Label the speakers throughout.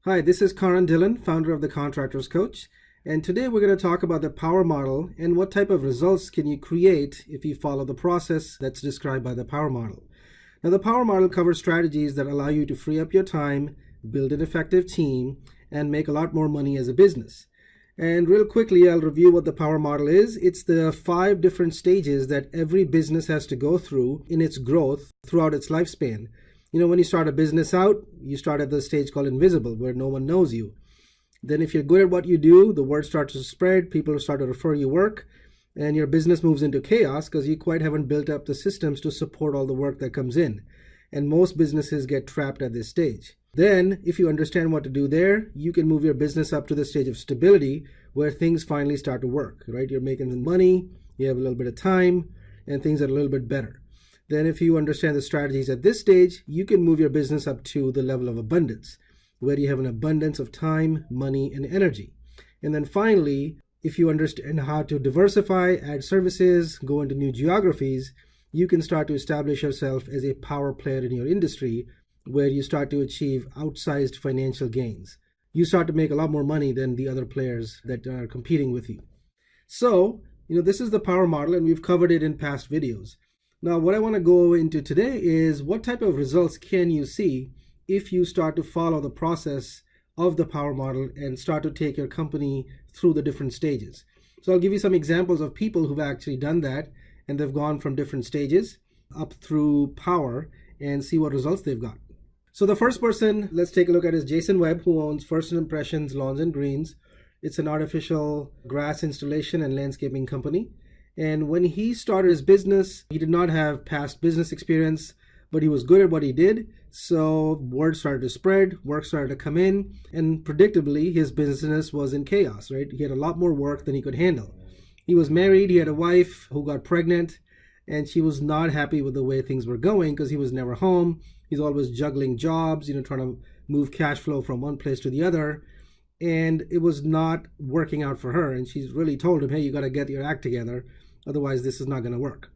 Speaker 1: Hi, this is Karan Dillon, founder of the Contractors Coach, and today we're going to talk about the power model and what type of results can you create if you follow the process that's described by the power model. Now, the power model covers strategies that allow you to free up your time, build an effective team, and make a lot more money as a business. And real quickly, I'll review what the power model is. It's the 5 different stages that every business has to go through in its growth throughout its lifespan. When you start a business out, you start at the stage called invisible, where no one knows you. Then if you're good at what you do, the word starts to spread, people start to refer you work, and your business moves into chaos because you quite haven't built up the systems to support all the work that comes in. And most businesses get trapped at this stage. Then, if you understand what to do there, you can move your business up to the stage of stability where things finally start to work, right? You're making some money, you have a little bit of time, and things are a little bit better. Then if you understand the strategies at this stage, you can move your business up to the level of abundance, where you have an abundance of time, money, and energy. And then finally, if you understand how to diversify, add services, go into new geographies, you can start to establish yourself as a power player in your industry, where you start to achieve outsized financial gains. You start to make a lot more money than the other players that are competing with you. So, this is the power model, and we've covered it in past videos. Now, what I want to go into today is what type of results can you see if you start to follow the process of the power model and start to take your company through the different stages. So I'll give you some examples of people who've actually done that, and they've gone from different stages up through power and see what results they've got. So the first person, let's take a look at, is Jason Webb, who owns First Impressions Lawns and Greens. It's an artificial grass installation and landscaping company. And when he started his business, he did not have past business experience, but he was good at what he did. So word started to spread, work started to come in, and predictably, his business was in chaos, right? He had a lot more work than he could handle. He was married, he had a wife who got pregnant, and she was not happy with the way things were going because he was never home. He's always juggling jobs, trying to move cash flow from one place to the other. And it was not working out for her. And she's really told him, hey, you got to get your act together. Otherwise, this is not going to work.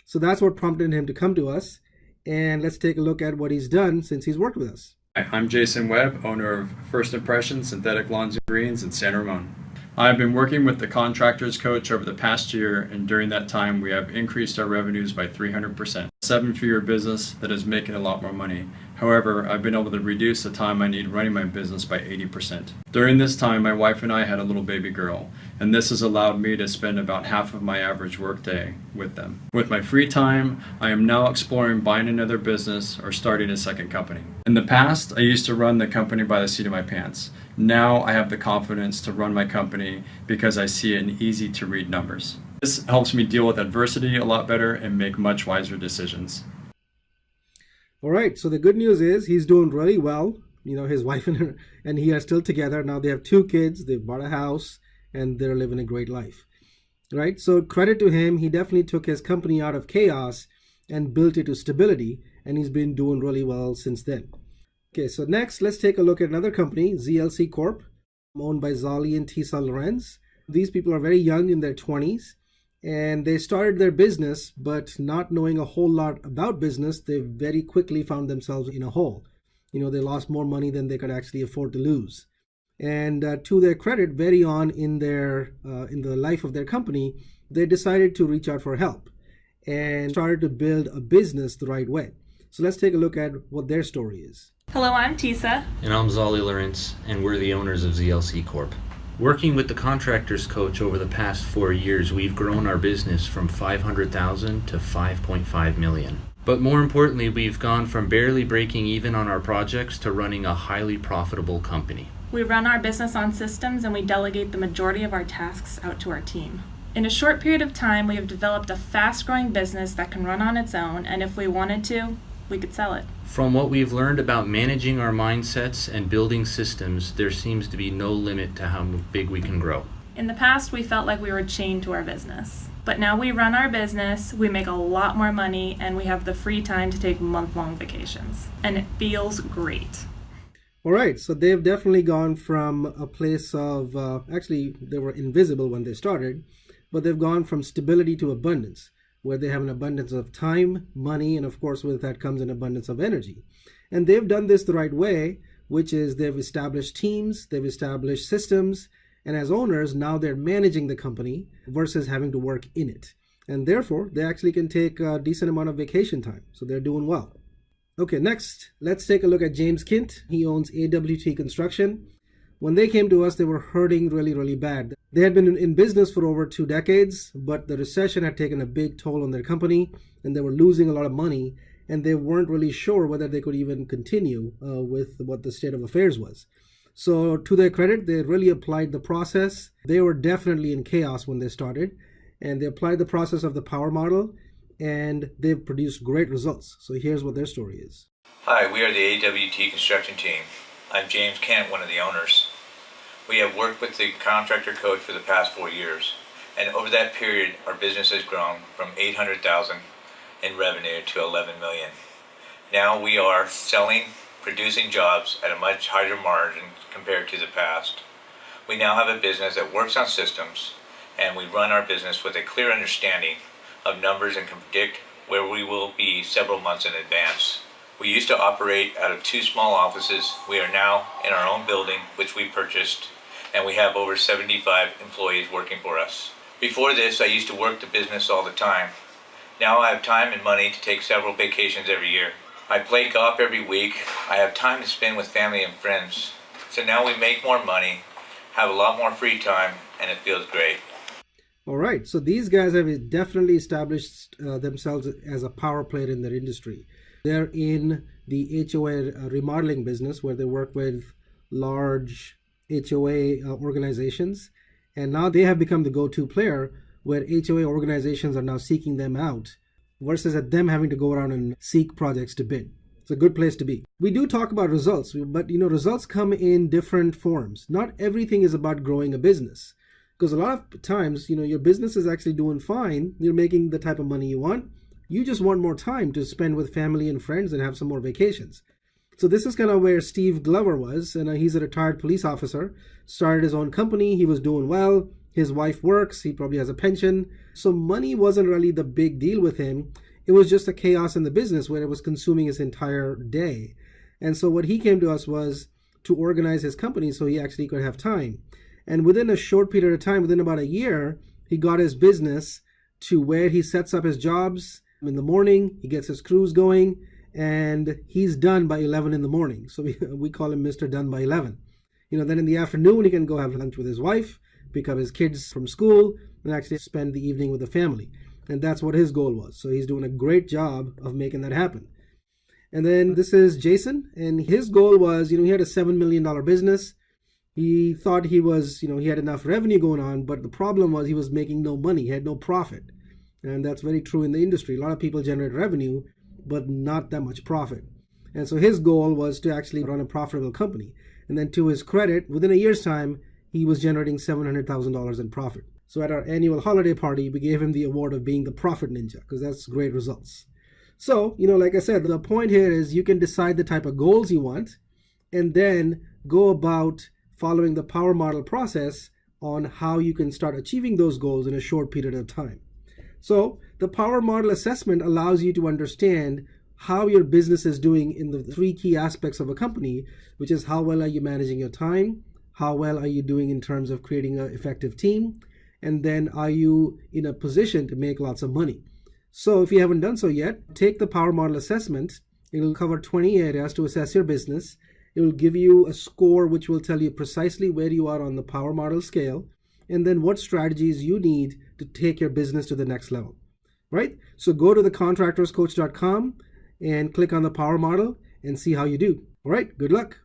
Speaker 1: So that's what prompted him to come to us. And let's take a look at what he's done since he's worked with us.
Speaker 2: Hi, I'm Jason Webb, owner of First Impressions Synthetic Lawns and Greens in San Ramon. I've been working with the Contractors Coach over the past year, and during that time we have increased our revenues by 300%. 7-figure business that is making a lot more money. However, I've been able to reduce the time I need running my business by 80%. During this time, my wife and I had a little baby girl, and this has allowed me to spend about half of my average workday with them. With my free time, I am now exploring buying another business or starting a second company. In the past, I used to run the company by the seat of my pants. Now I have the confidence to run my company because I see it in easy to read numbers. This helps me deal with adversity a lot better and make much wiser decisions.
Speaker 1: All right, so the good news is he's doing really well. His wife and he are still together. Now they have 2 kids, they've bought a house, and they're living a great life. Right? So credit to him, he definitely took his company out of chaos and built it to stability, and he's been doing really well since then. Okay, so next, let's take a look at another company, ZLC Corp, owned by Zali and Tisa Lorenz. These people are very young, in their 20s, and they started their business, but not knowing a whole lot about business, they very quickly found themselves in a hole. They lost more money than they could actually afford to lose. And to their credit, very on in the life of their company, they decided to reach out for help and started to build a business the right way. So let's take a look at what their story is.
Speaker 3: Hello, I'm Tisa.
Speaker 4: And I'm Zali Lorenz, and we're the owners of ZLC Corp. Working with the Contractors Coach over the past 4 years, we've grown our business from $500,000 to $5.5 million. But more importantly, we've gone from barely breaking even on our projects to running a highly profitable company.
Speaker 3: We run our business on systems, and we delegate the majority of our tasks out to our team. In a short period of time, we have developed a fast-growing business that can run on its own, and if we wanted to, we could sell it.
Speaker 4: From what we've learned about managing our mindsets and building systems, there seems to be no limit to how big we can grow.
Speaker 3: In the past, we felt like we were chained to our business. But now we run our business, we make a lot more money, and we have the free time to take month-long vacations. And it feels great.
Speaker 1: All right, so they've definitely gone from a place of, actually, they were invisible when they started, but they've gone from stability to abundance, where they have an abundance of time, money, and of course with that comes an abundance of energy. And they've done this the right way, which is they've established teams, they've established systems, and as owners, now they're managing the company versus having to work in it. And therefore, they actually can take a decent amount of vacation time. So they're doing well. Okay, next, let's take a look at James Kint. He owns AWT Construction. When they came to us, they were hurting really, really bad. They had been in business for over 2 decades, but the recession had taken a big toll on their company, and they were losing a lot of money, and they weren't really sure whether they could even continue with what the state of affairs was. So to their credit, they really applied the process. They were definitely in chaos when they started, and they applied the process of the power model, and they've produced great results. So here's what their story is.
Speaker 5: Hi, we are the AWT Construction team. I'm James Kent, one of the owners. We have worked with the contractor coach for the past 4 years, and over that period, our business has grown from $800,000 in revenue to $11 million. Now we are selling, producing jobs at a much higher margin compared to the past. We now have a business that works on systems, and we run our business with a clear understanding of numbers and can predict where we will be several months in advance. We used to operate out of 2 small offices. We are now in our own building, which we purchased, and we have over 75 employees working for us. Before this, I used to work the business all the time. Now I have time and money to take several vacations every year. I play golf every week. I have time to spend with family and friends. So now we make more money, have a lot more free time, and it feels great.
Speaker 1: All right, so these guys have definitely established themselves as a power player in their industry. They're in the HOA remodeling business where they work with large HOA organizations, and now they have become the go-to player where HOA organizations are now seeking them out versus at them having to go around and seek projects to bid. It's a good place to be. We do talk about results, but results come in different forms. Not everything is about growing a business, because a lot of times, your business is actually doing fine. You're making the type of money you want. You just want more time to spend with family and friends and have some more vacations. So this is kind of where Steve Glover was, and he's a retired police officer, started his own company. He was doing well. His wife works. He probably has a pension. So money wasn't really the big deal with him. It was just a chaos in the business where it was consuming his entire day. And so what he came to us was to organize his company so he actually could have time. And within a short period of time, within about a year, he got his business to where he sets up his jobs in the morning, he gets his crews going, and he's done by 11 in the morning. So we call him Mr. Done by 11. Then in the afternoon, he can go have lunch with his wife, pick up his kids from school, and actually spend the evening with the family. And that's what his goal was. So he's doing a great job of making that happen. And then this is Jason, and his goal was, he had a $7 million business. He thought he had enough revenue going on, but the problem was he was making no money. He had no profit. And that's very true in the industry. A lot of people generate revenue, but not that much profit. And so his goal was to actually run a profitable company. And then to his credit, within a year's time, he was generating $700,000 in profit. So at our annual holiday party, we gave him the award of being the Profit Ninja, because that's great results. So, like I said, the point here is you can decide the type of goals you want and then go about following the power model process on how you can start achieving those goals in a short period of time. So the power model assessment allows you to understand how your business is doing in the 3 key aspects of a company, which is how well are you managing your time, how well are you doing in terms of creating an effective team, and then are you in a position to make lots of money. So if you haven't done so yet, take the power model assessment. It will cover 20 areas to assess your business. It will give you a score which will tell you precisely where you are on the power model scale, and then what strategies you need to take your business to the next level, right? So go to thecontractorscoach.com and click on the power model and see how you do. All right, good luck.